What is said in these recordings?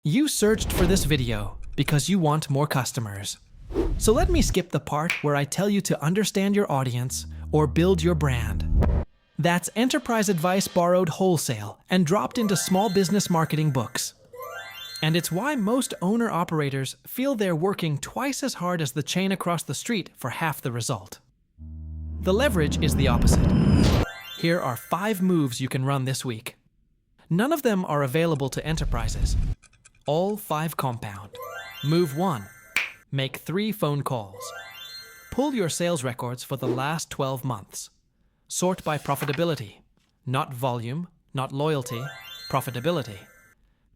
You searched for this video because you want more customers. So let me skip the part where I tell you to understand your audience or build your brand. That's enterprise advice borrowed wholesale and dropped into small business marketing books. And it's why most owner-operators feel they're working twice as hard as the chain across the street for half the result. The leverage is the opposite. Here are 5 moves you can run this week. None of them are available to enterprises. All 5 compound. Move 1. Make 3 phone calls. Pull your sales records for the last 12 months. Sort by profitability. Not volume, not loyalty, profitability.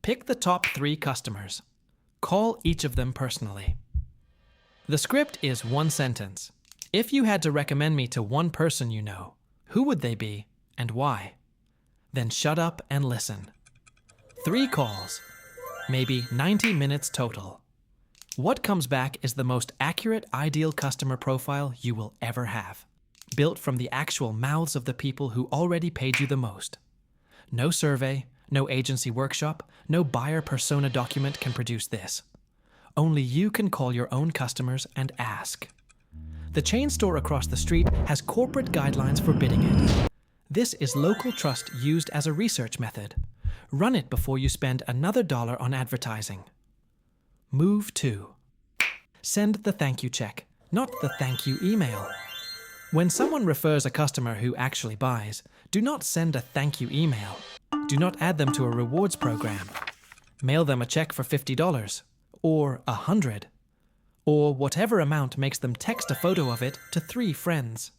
Pick the top 3 customers. Call each of them personally. The script is 1 sentence. If you had to recommend me to one person you know, who would they be and why? Then shut up and listen. 3 calls. Maybe 90 minutes total. What comes back is the most accurate ideal customer profile you will ever have, built from the actual mouths of the people who already paid you the most. No survey, no agency workshop, no buyer persona document can produce this. Only you can call your own customers and ask. The chain store across the street has corporate guidelines forbidding it. This is local trust used as a research method. Run it before you spend another $1 on advertising. Move 2. Send the thank you check, not the thank you email. When someone refers a customer who actually buys, do not send a thank you email. Do not add them to a rewards program. Mail them a check for $50 or $100 or whatever amount makes them text a photo of it to 3 friends.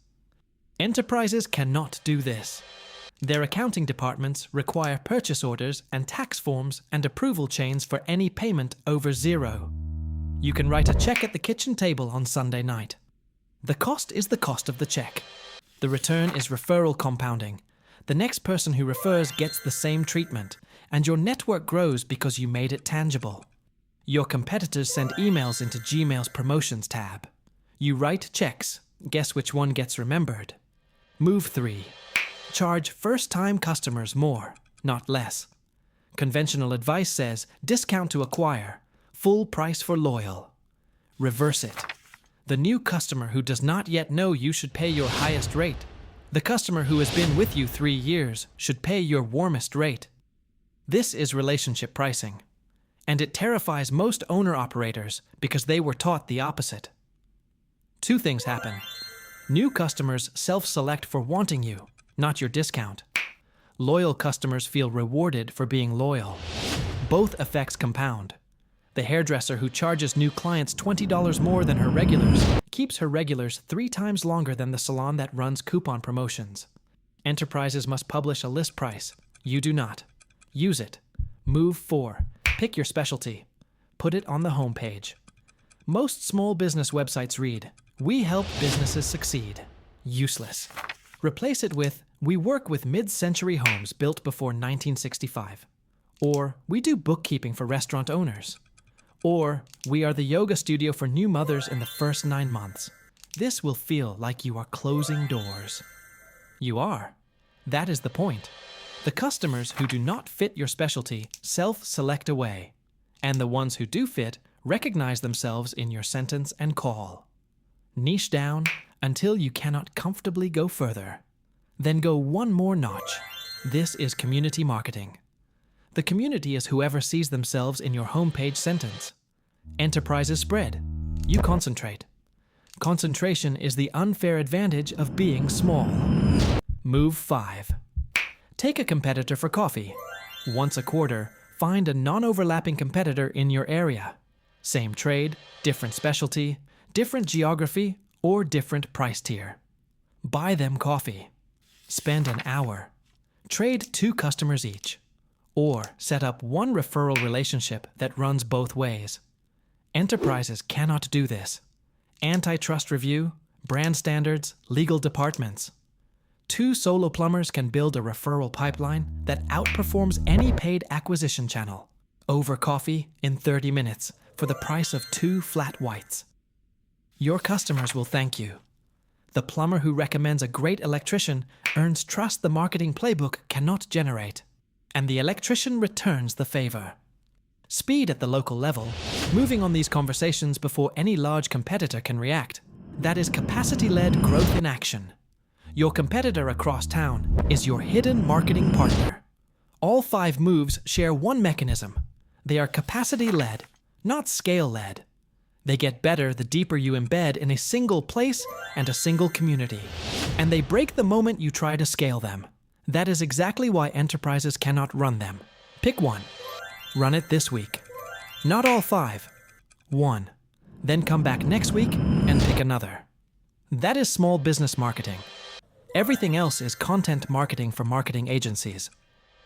Enterprises cannot do this. Their accounting departments require purchase orders and tax forms and approval chains for any payment over 0. You can write a check at the kitchen table on Sunday night. The cost is the cost of the check. The return is referral compounding. The next person who refers gets the same treatment, and your network grows because you made it tangible. Your competitors send emails into Gmail's promotions tab. You write checks. Guess which one gets remembered? Move 3. Charge first-time customers more, not less. Conventional advice says discount to acquire, full price for loyal. Reverse it. The new customer who does not yet know you should pay your highest rate. The customer who has been with you 3 years should pay your warmest rate. This is relationship pricing. And it terrifies most owner-operators because they were taught the opposite. 2 things happen. New customers self-select for wanting you, not your discount. Loyal customers feel rewarded for being loyal. Both effects compound. The hairdresser who charges new clients $20 more than her regulars keeps her regulars 3 times longer than the salon that runs coupon promotions. Enterprises must publish a list price. You do not. Use it. Move 4. Pick your specialty. Put it on the homepage. Most small business websites read, "We help businesses succeed." Useless. Replace it with, "We work with mid-century homes built before 1965. Or, "We do bookkeeping for restaurant owners." Or, "We are the yoga studio for new mothers in the first 9 months." This will feel like you are closing doors. You are. That is the point. The customers who do not fit your specialty self-select away, and the ones who do fit recognize themselves in your sentence and call. Niche down until you cannot comfortably go further. Then go 1 more notch. This is community marketing. The community is whoever sees themselves in your homepage sentence. Enterprises spread. You concentrate. Concentration is the unfair advantage of being small. Move 5. Take a competitor for coffee. Once a quarter, find a non-overlapping competitor in your area. Same trade, different specialty, different geography, or different price tier. Buy them coffee. Spend an hour. Trade 2 customers each. Or set up 1 referral relationship that runs both ways. Enterprises cannot do this. Antitrust review, brand standards, legal departments. 2 solo plumbers can build a referral pipeline that outperforms any paid acquisition channel. Over coffee in 30 minutes for the price of 2 flat whites. Your customers will thank you. The plumber who recommends a great electrician earns trust the marketing playbook cannot generate. And the electrician returns the favor. Speed at the local level, moving on these conversations before any large competitor can react. That is capacity-led growth in action. Your competitor across town is your hidden marketing partner. All 5 moves share one mechanism. They are capacity-led, not scale-led. They get better the deeper you embed in a single place and a single community. And they break the moment you try to scale them. That is exactly why enterprises cannot run them. Pick one. Run it this week. Not all 5. One. Then come back next week and pick another. That is small business marketing. Everything else is content marketing for marketing agencies.